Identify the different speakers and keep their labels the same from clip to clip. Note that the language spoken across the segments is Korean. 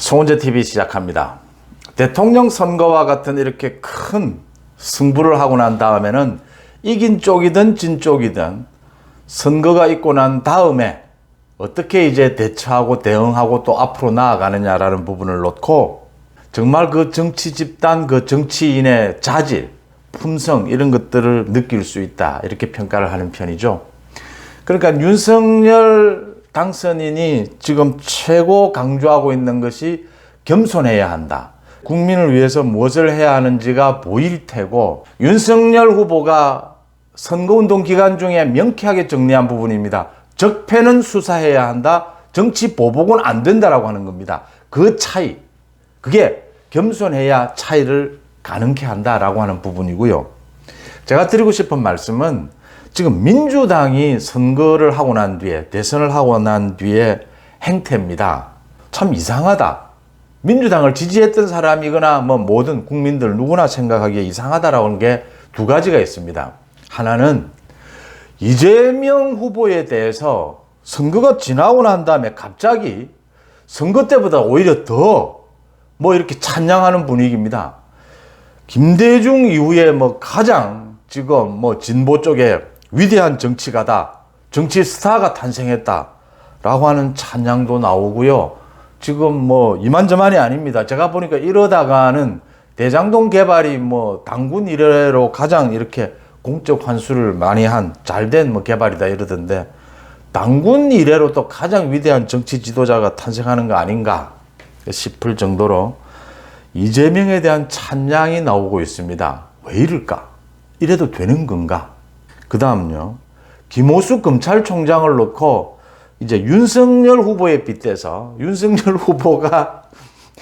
Speaker 1: 송은재 TV 시작합니다. 대통령 선거와 같은 이렇게 큰 승부를 하고 난 다음에는 이긴 쪽이든 진 쪽이든 선거가 있고 난 다음에 어떻게 이제 대처하고 대응하고 또 앞으로 나아가느냐라는 부분을 놓고 정말 그 정치 집단, 그 정치인의 자질, 품성 이런 것들을 느낄 수 있다 이렇게 평가를 하는 편이죠. 그러니까 윤석열 당선인이 지금 최고 강조하고 있는 것이 겸손해야 한다. 국민을 위해서 무엇을 해야 하는지가 보일 테고 윤석열 후보가 선거운동 기간 중에 명쾌하게 정리한 부분입니다. 적폐는 수사해야 한다. 정치 보복은 안 된다라고 하는 겁니다. 그 차이, 그게 겸손해야 차이를 가능케 한다라고 하는 부분이고요. 제가 드리고 싶은 말씀은 지금 민주당이 선거를 하고 난 뒤에, 대선을 하고 난 뒤에 행태입니다. 참 이상하다. 민주당을 지지했던 사람이거나 뭐 모든 국민들 누구나 생각하기에 이상하다라고 하는 게 두 가지가 있습니다. 하나는 이재명 후보에 대해서 선거가 지나고 난 다음에 갑자기 선거 때보다 오히려 더 뭐 이렇게 찬양하는 분위기입니다. 김대중 이후에 뭐 가장 지금 뭐 진보 쪽에 위대한 정치가다, 정치 스타가 탄생했다라고 하는 찬양도 나오고요. 지금 뭐 이만저만이 아닙니다. 제가 보니까 이러다가는 대장동 개발이 뭐 당군 이래로 가장 이렇게 공적 환수를 많이 한 잘된 뭐 개발이다 이러던데 당군 이래로 또 가장 위대한 정치 지도자가 탄생하는 거 아닌가 싶을 정도로 이재명에 대한 찬양이 나오고 있습니다. 왜 이럴까? 이래도 되는 건가? 그 다음요. 김호수 검찰총장을 놓고 이제 윤석열 후보에 빗대서 윤석열 후보가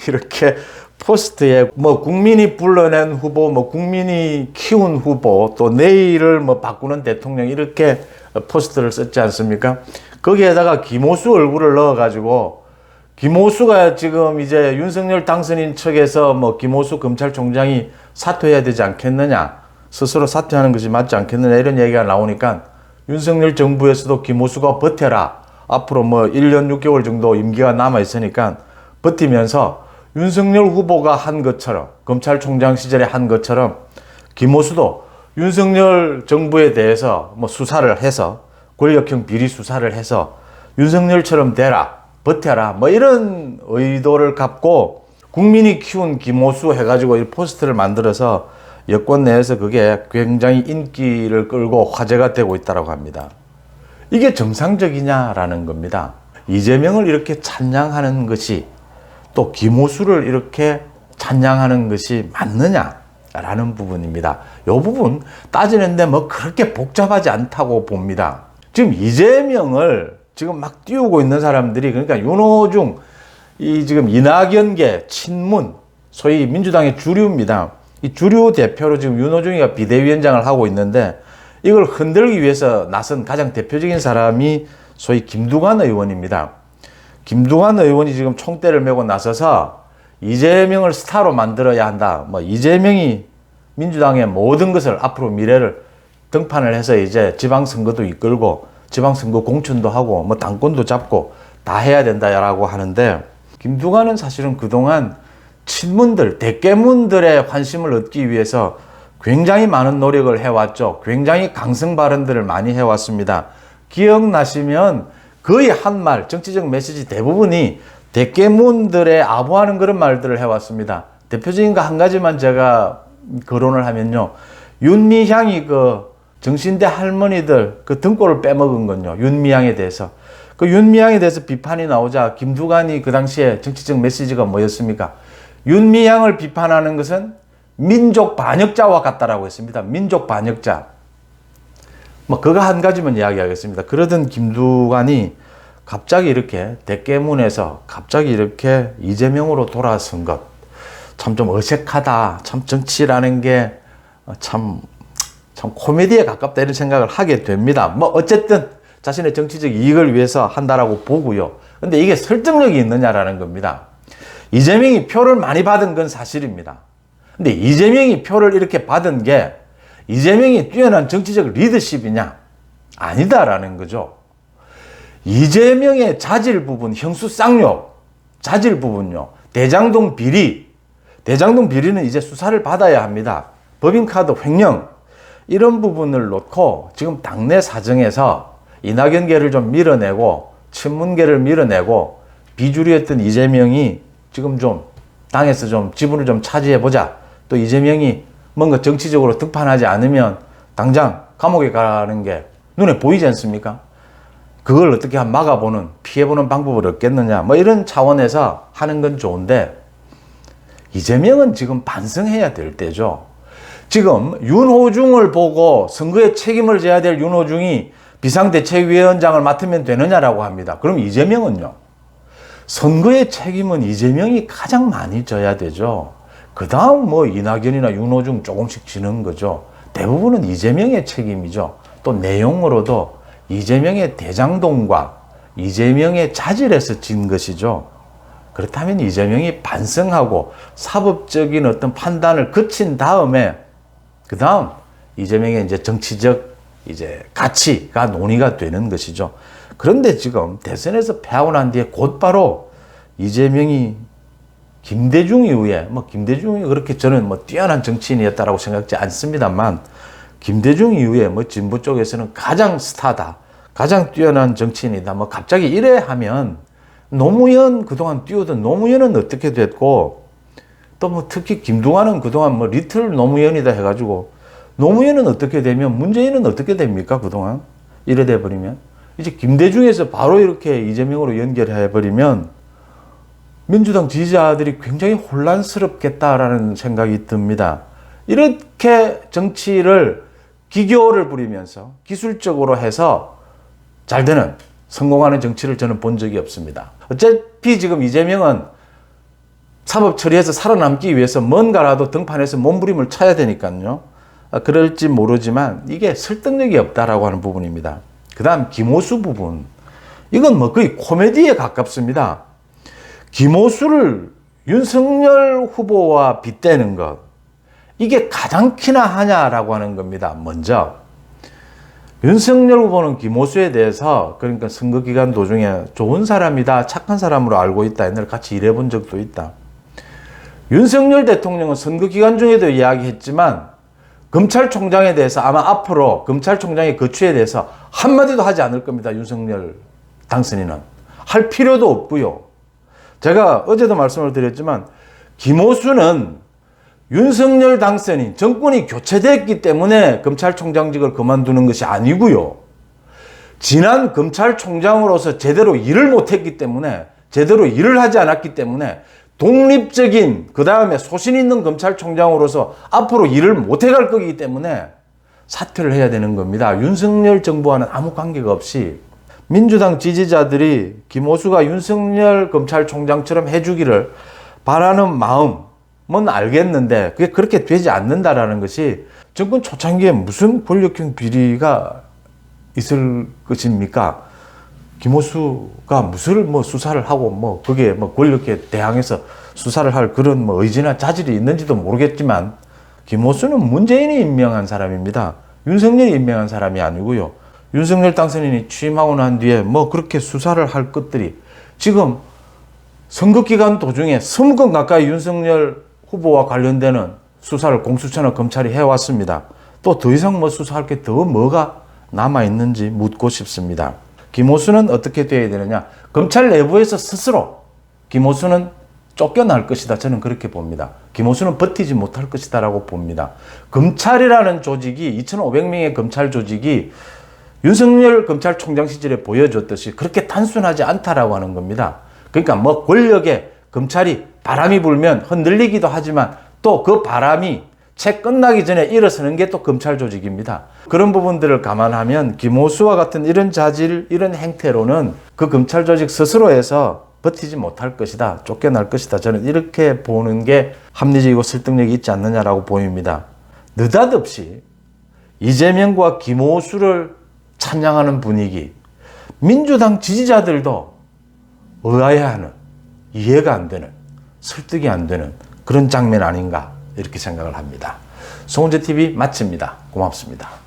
Speaker 1: 이렇게 포스트에 뭐 국민이 불러낸 후보, 뭐 국민이 키운 후보, 또 내일을 뭐 바꾸는 대통령 이렇게 포스트를 썼지 않습니까? 거기에다가 김호수 얼굴을 넣어가지고 김호수가 지금 이제 윤석열 당선인 측에서 뭐 김호수 검찰총장이 사퇴해야 되지 않겠느냐, 스스로 사퇴하는 것이 맞지 않겠느냐 이런 얘기가 나오니까 윤석열 정부에서도 김호수가 버텨라. 앞으로 뭐 1년 6개월 정도 임기가 남아 있으니까 버티면서 윤석열 후보가 한 것처럼 검찰총장 시절에 한 것처럼 김호수도 윤석열 정부에 대해서 뭐 수사를 해서 권력형 비리 수사를 해서 윤석열처럼 되라. 버텨라. 뭐 이런 의도를 갖고 국민이 키운 김호수 해가지고 이 포스트를 만들어서 여권 내에서 그게 굉장히 인기를 끌고 화제가 되고 있다고 합니다. 이게 정상적이냐라는 겁니다. 이재명을 이렇게 찬양하는 것이 또 김호수를 이렇게 찬양하는 것이 맞느냐라는 부분입니다. 이 부분 따지는데 뭐 그렇게 복잡하지 않다고 봅니다. 지금 이재명을 지금 막 띄우고 있는 사람들이 그러니까 윤호중, 이 지금 이낙연계 친문, 소위 민주당의 주류입니다. 이 주류 대표로 지금 윤호중이가 비대위원장을 하고 있는데 이걸 흔들기 위해서 나선 가장 대표적인 사람이 소위 김두관 의원입니다. 김두관 의원이 지금 총대를 메고 나서서 이재명을 스타로 만들어야 한다. 뭐 이재명이 민주당의 모든 것을 앞으로 미래를 등판을 해서 이제 지방선거도 이끌고 지방선거 공천도 하고 뭐 당권도 잡고 다 해야 된다라고 하는데 김두관은 사실은 그동안 친문들, 대깨문들의 관심을 얻기 위해서 굉장히 많은 노력을 해왔죠. 굉장히 강성 발언들을 많이 해왔습니다. 기억나시면 거의 한 말, 정치적 메시지 대부분이 대깨문들의 아부하는 그런 말들을 해왔습니다. 대표적인 거 한 가지만 제가 거론을 하면요. 윤미향이 그 정신대 할머니들 그 등골을 빼먹은 건요. 윤미향에 대해서. 그 윤미향에 대해서 비판이 나오자 김두관이 그 당시에 정치적 메시지가 뭐였습니까? 윤미향을 비판하는 것은 민족 반역자와 같다라고 했습니다. 민족 반역자. 뭐 그거 한 가지만 이야기하겠습니다. 그러던 김두관이 갑자기 이렇게 대깨문에서 갑자기 이렇게 이재명으로 돌아선 것. 참 좀 어색하다. 참 정치라는 게 참 코미디에 가깝다 이런 생각을 하게 됩니다. 뭐 어쨌든 자신의 정치적 이익을 위해서 한다라고 보고요. 근데 이게 설득력이 있느냐라는 겁니다. 이재명이 표를 많이 받은 건 사실입니다. 근데 이재명이 표를 이렇게 받은 게 이재명이 뛰어난 정치적 리더십이냐? 아니다라는 거죠. 이재명의 자질 부분, 형수 쌍욕, 자질 부분요. 대장동 비리. 대장동 비리는 이제 수사를 받아야 합니다. 법인카드 횡령. 이런 부분을 놓고 지금 당내 사정에서 이낙연계를 좀 밀어내고 친문계를 밀어내고 비주류였던 이재명이 지금 좀 당에서 좀 지분을 좀 차지해보자. 또 이재명이 뭔가 정치적으로 등판하지 않으면 당장 감옥에 가는 게 눈에 보이지 않습니까? 그걸 어떻게 막아보는, 피해보는 방법을 얻겠느냐. 뭐 이런 차원에서 하는 건 좋은데 이재명은 지금 반성해야 될 때죠. 지금 윤호중을 보고 선거에 책임을 져야 될 윤호중이 비상대책위원장을 맡으면 되느냐라고 합니다. 그럼 이재명은요? 선거의 책임은 이재명이 가장 많이 져야 되죠. 그 다음 뭐 이낙연이나 윤호중 조금씩 지는 거죠. 대부분은 이재명의 책임이죠. 또 내용으로도 이재명의 대장동과 이재명의 자질에서 진 것이죠. 그렇다면 이재명이 반성하고 사법적인 어떤 판단을 거친 다음에 그 다음 이재명의 이제 정치적 이제 가치가 논의가 되는 것이죠. 그런데 지금 대선에서 패하고 난 뒤에 곧바로 이재명이 김대중 이후에 김대중이 그렇게 저는 뛰어난 정치인이었다라고 생각지 않습니다만 김대중 이후에 진보 쪽에서는 가장 스타다, 가장 뛰어난 정치인이다. 갑자기 이래 하면 노무현 그동안 뛰어든 노무현은 어떻게 됐고 또 특히 김두관은 그동안 리틀 노무현이다 해가지고 노무현은 어떻게 되면 문재인은 어떻게 됩니까? 그동안 이래 돼버리면 이제 김대중에서 바로 이렇게 이재명으로 연결해버리면 민주당 지지자들이 굉장히 혼란스럽겠다라는 생각이 듭니다. 이렇게 정치를 기교를 부리면서 기술적으로 해서 잘 되는 성공하는 정치를 저는 본 적이 없습니다. 어차피 지금 이재명은 사법 처리해서 살아남기 위해서 뭔가라도 등판해서 몸부림을 쳐야 되니까요. 그럴지 모르지만 이게 설득력이 없다라고 하는 부분입니다. 그 다음 김호수 부분. 이건 거의 코미디에 가깝습니다. 김호수를 윤석열 후보와 빗대는 것. 이게 가장 키나 하냐라고 하는 겁니다. 먼저. 윤석열 후보는 김호수에 대해서 그러니까 선거기간 도중에 좋은 사람이다, 착한 사람으로 알고 있다. 옛날에 같이 일해본 적도 있다. 윤석열 대통령은 선거기간 중에도 이야기했지만 검찰총장에 대해서 아마 앞으로 검찰총장의 거취에 대해서 한마디도 하지 않을 겁니다. 윤석열 당선인은. 할 필요도 없고요. 제가 어제도 말씀을 드렸지만 김호수는 윤석열 당선인, 정권이 교체됐기 때문에 검찰총장직을 그만두는 것이 아니고요. 지난 검찰총장으로서 제대로 일을 못했기 때문에, 제대로 일을 하지 않았기 때문에 독립적인 그 다음에 소신 있는 검찰총장으로서 앞으로 일을 못해갈 거기 때문에 사퇴를 해야 되는 겁니다. 윤석열 정부와는 아무 관계가 없이 민주당 지지자들이 김호수가 윤석열 검찰총장처럼 해주기를 바라는 마음은 알겠는데 그게 그렇게 되지 않는다라는 것이 정권 초창기에 무슨 권력형 비리가 있을 것입니까? 김호수가 무슨 수사를 하고 그게 권력에 대항해서 수사를 할 그런 의지나 자질이 있는지도 모르겠지만 김호수는 문재인이 임명한 사람입니다. 윤석열이 임명한 사람이 아니고요. 윤석열 당선인이 취임하고 난 뒤에 그렇게 수사를 할 것들이 지금 선거기간 도중에 20건 가까이 윤석열 후보와 관련되는 수사를 공수처나 검찰이 해왔습니다. 또 더 이상 수사할 게 더 뭐가 남아있는지 묻고 싶습니다. 김호수는 어떻게 되어야 되느냐? 검찰 내부에서 스스로 김호수는 쫓겨날 것이다. 저는 그렇게 봅니다. 김호수는 버티지 못할 것이다 라고 봅니다. 검찰이라는 조직이 2,500명의 검찰 조직이 윤석열 검찰총장 시절에 보여줬듯이 그렇게 단순하지 않다라고 하는 겁니다. 그러니까 권력에 검찰이 바람이 불면 흔들리기도 하지만 또 그 바람이 채 끝나기 전에 일어서는 게 또 검찰 조직입니다. 그런 부분들을 감안하면 김호수와 같은 이런 자질, 이런 행태로는 그 검찰 조직 스스로에서 버티지 못할 것이다. 쫓겨날 것이다. 저는 이렇게 보는 게 합리적이고 설득력이 있지 않느냐라고 보입니다. 느닷없이 이재명과 김호수를 찬양하는 분위기, 민주당 지지자들도 의아해하는, 이해가 안 되는, 설득이 안 되는 그런 장면 아닌가 이렇게 생각을 합니다. 송은재TV 마칩니다. 고맙습니다.